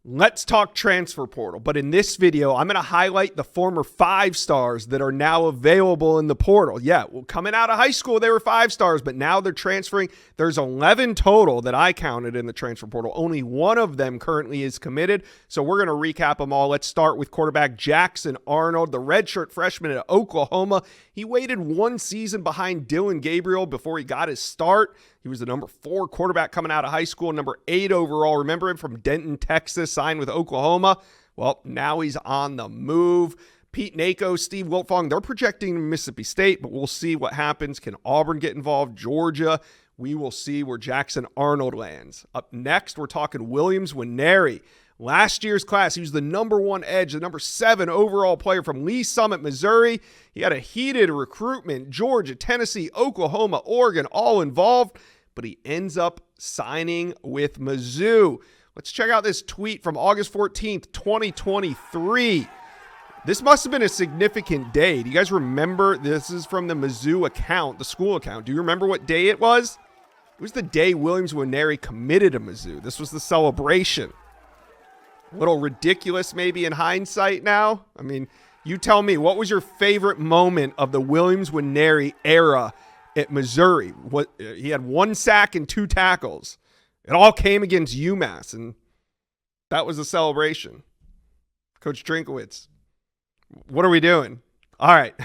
Let's talk transfer portal. But in this video, I'm going to highlight the former 5-stars that are now available in the portal. Yeah, well, coming out of high school, they were 5-stars, but now they're transferring. There's 11 total that I counted in the transfer portal. Only one of them currently is committed. So we're going to recap them all. Let's start with quarterback Jackson Arnold, the redshirt freshman at Oklahoma. He waited one season behind Dillon Gabriel before he got his start. He was the number 4 quarterback coming out of high school, number 8 overall. Remember him from Denton, Texas, signed with Oklahoma. Well, now he's on the move. Pete Nakos, Steve Wiltfong, they're projecting Mississippi State, but we'll see what happens. Can Auburn get involved? Georgia? We will see where Jackson Arnold lands. Up next, we're talking Williams Nwaneri. Last year's class, he was the number 1 edge, the number 7 overall player from Lee Summit, Missouri. He had a heated recruitment. Georgia, Tennessee, Oklahoma, Oregon, all involved, but he ends up signing with Mizzou. Let's check out this tweet from August 14th, 2023. This must have been a significant day. Do you guys remember? This is from the Mizzou account, the school account. Do you remember what day it was? It was the day Williams Nwaneri committed to Mizzou. This was the celebration. A little ridiculous maybe in hindsight now. I mean, you tell me, what was your favorite moment of the Williams Nwaneri era at Missouri? He had 1 sack and 2 tackles. It all came against UMass, and that was a celebration. Coach Drinkowitz, what are we doing? All right.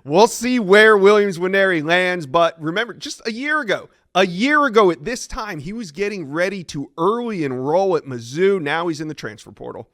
We'll see where Williams Nwaneri lands, but remember, just a year ago at this time, he was getting ready to early enroll at Mizzou. Now he's in the transfer portal.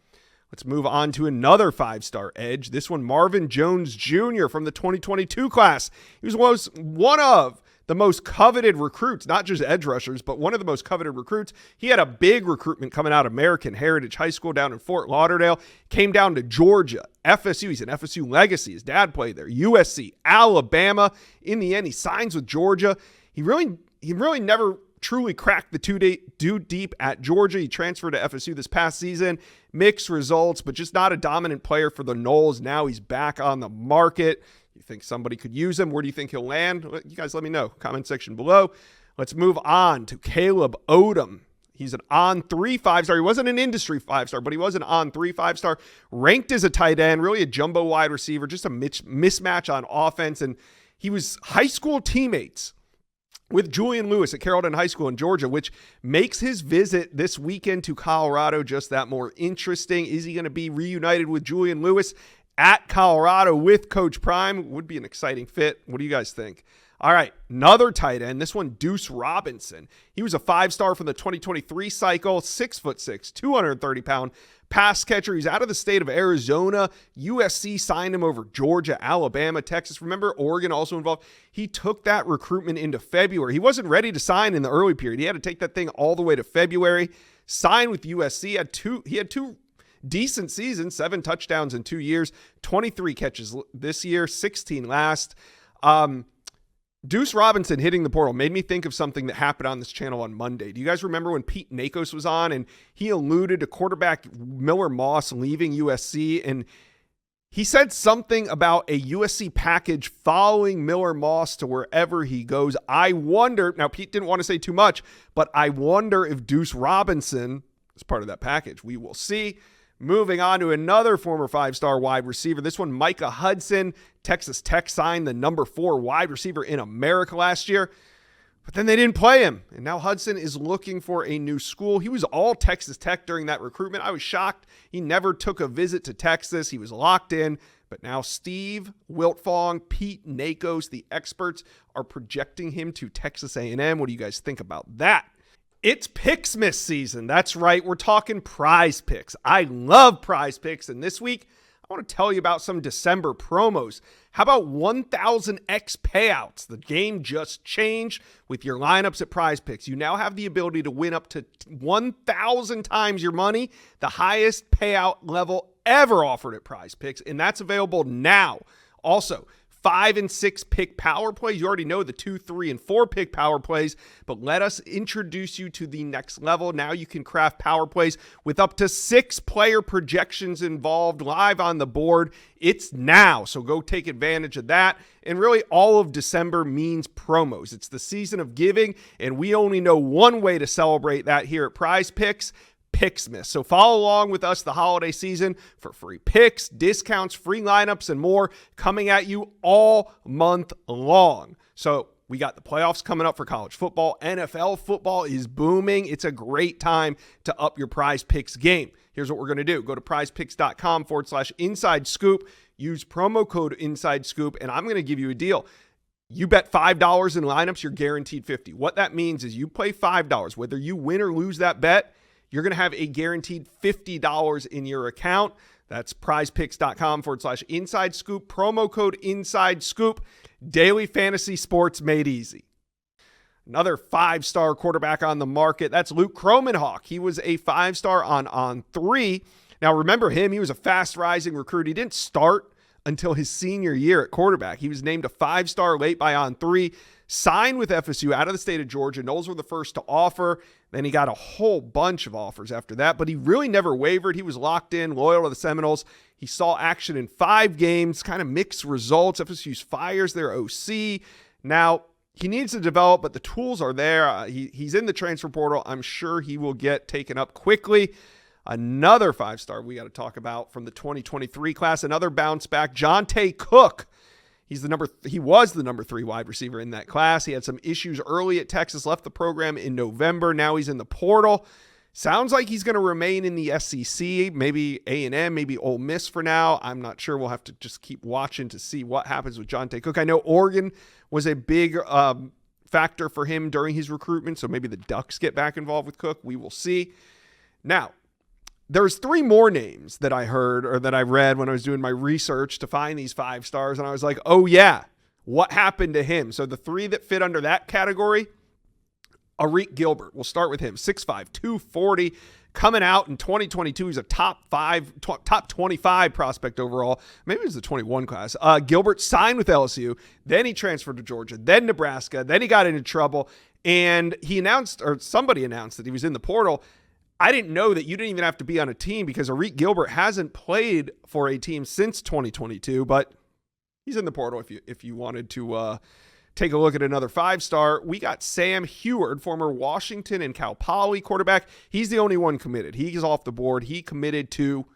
Let's move on to another 5-star edge. This one, Marvin Jones Jr. from the 2022 class. He was one of the most coveted recruits, not just edge rushers, but one of the most coveted recruits. He had a big recruitment coming out of American Heritage High School down in Fort Lauderdale. Came down to Georgia, FSU. He's an FSU legacy. His dad played there. USC, Alabama. In the end, he signs with Georgia. He really never truly cracked the two deep at Georgia. He transferred to FSU this past season. Mixed results, but just not a dominant player for the Noles. Now he's back on the market. You think somebody could use him? Where do you think he'll land? You guys let me know. Comment section below. Let's move on to Caleb Odom. He's an on-3 5-star. He wasn't an industry 5-star, but he was an on-3 5-star. Ranked as a tight end, really a jumbo wide receiver, just a mismatch on offense. And he was high school teammates with Julian Lewis at Carrollton High School in Georgia, which makes his visit this weekend to Colorado just that more interesting. Is he going to be reunited with Julian Lewis at Colorado with Coach Prime? Would be an exciting fit. What do you guys think? All right, another tight end. This one, Deuce Robinson. He was a 5-star from the 2023 cycle, 6'6", 230-pound pass catcher. He's out of the state of Arizona. USC signed him over Georgia, Alabama, Texas. Remember, Oregon also involved. He took that recruitment into February. He wasn't ready to sign in the early period. He had to take that thing all the way to February. Signed with USC. He had two decent seasons, 7 touchdowns in 2 years, 23 catches this year, 16 last. Deuce Robinson hitting the portal made me think of something that happened on this channel on Monday. Do you guys remember when Pete Nakos was on and he alluded to quarterback Miller Moss leaving USC, and he said something about a USC package following Miller Moss to wherever he goes? I wonder, now Pete didn't want to say too much, but I wonder if Deuce Robinson is part of that package. We will see. Moving on to another former 5-star wide receiver. This one, Micah Hudson. Texas Tech signed the number 4 wide receiver in America last year, but then they didn't play him. And now Hudson is looking for a new school. He was all Texas Tech during that recruitment. I was shocked. He never took a visit to Texas. He was locked in. But now Steve Wiltfong, Pete Nakos, the experts are projecting him to Texas A&M. What do you guys think about that? It's Picksmas season. That's right. We're talking Prize Picks. I love Prize Picks. And this week, I want to tell you about some December promos. How about 1,000x payouts? The game just changed with your lineups at Prize Picks. You now have the ability to win up to 1,000 times your money, the highest payout level ever offered at Prize Picks. And that's available now. Also, 5 and 6 pick power plays. You already know the 2, 3, and 4 pick power plays, but let us introduce you to the next level. Now you can craft power plays with up to 6 player projections involved live on the board. It's now, so go take advantage of that. And really, all of December means promos. It's the season of giving, and we only know one way to celebrate that here at Prize Picks. Picksmith. So follow along with us the holiday season for free picks, discounts, free lineups, and more coming at you all month long. So we got the playoffs coming up for college football. NFL football is booming. It's a great time to up your Prize Picks game. Here's what we're going to do. Go to prizepicks.com/inside scoop. Use promo code inside scoop, and I'm going to give you a deal. You bet $5 in lineups, you're guaranteed $50. What that means is you play $5. Whether you win or lose that bet, you're going to have a guaranteed $50 in your account. That's prizepicks.com/inside scoop. Promo code inside scoop. Daily fantasy sports made easy. Another 5-star quarterback on the market. That's Luke Kromenhoek. He was a 5-star on 3. Now remember him. He was a fast rising recruit. He didn't start until his senior year at quarterback. He was named a 5-star late by on 3, signed with FSU out of the state of Georgia. Knowles were the first to offer. Then he got a whole bunch of offers after that, but he really never wavered. He was locked in, loyal to the Seminoles. He saw action in 5 games, kind of mixed results. FSU fires their OC. Now, he needs to develop, but the tools are there. He's in the transfer portal. I'm sure he will get taken up quickly. Another 5-star we got to talk about from the 2023 class, another bounce back, Johntay Cook. He was the number 3 wide receiver in that class. He had some issues early at Texas, left the program in November. Now he's in the portal. Sounds like he's going to remain in the SEC, maybe A&M, maybe Ole Miss for now. I'm not sure. We'll have to just keep watching to see what happens with Johntay Cook. I know Oregon was a big factor for him during his recruitment, so maybe the Ducks get back involved with Cook. We will see. Now, there's 3 more names that I heard or that I read when I was doing my research to find these 5 stars. And I was like, oh yeah, what happened to him? So the 3 that fit under that category, Arik Gilbert. We'll start with him. 6'5", 240, coming out in 2022. He's a top 25 prospect overall. Maybe it was the 21 class. Gilbert signed with LSU. Then he transferred to Georgia, then Nebraska. Then he got into trouble. And somebody announced that he was in the portal. I didn't know that you didn't even have to be on a team because Arik Gilbert hasn't played for a team since 2022, but he's in the portal if you wanted to take a look at another 5-star. We got Sam Heward, former Washington and Cal Poly quarterback. He's the only one committed. He's off the board. He committed to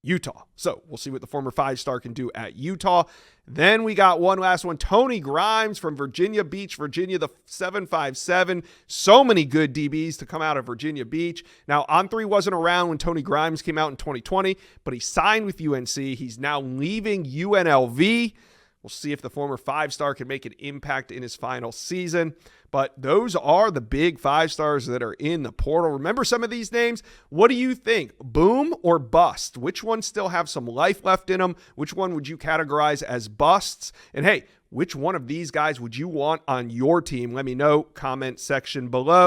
Utah. So we'll see what the former 5-star can do at Utah. Then we got one last one, Tony Grimes from Virginia Beach, Virginia, the 757. So many good DBs to come out of Virginia Beach. Now, On3 wasn't around when Tony Grimes came out in 2020, but he signed with UNC. He's now leaving UNLV. We'll see if the former 5-star can make an impact in his final season. But those are the big 5-stars that are in the portal. Remember some of these names? What do you think? Boom or bust? Which ones still have some life left in them? Which one would you categorize as busts? And hey, which one of these guys would you want on your team? Let me know. Comment section below.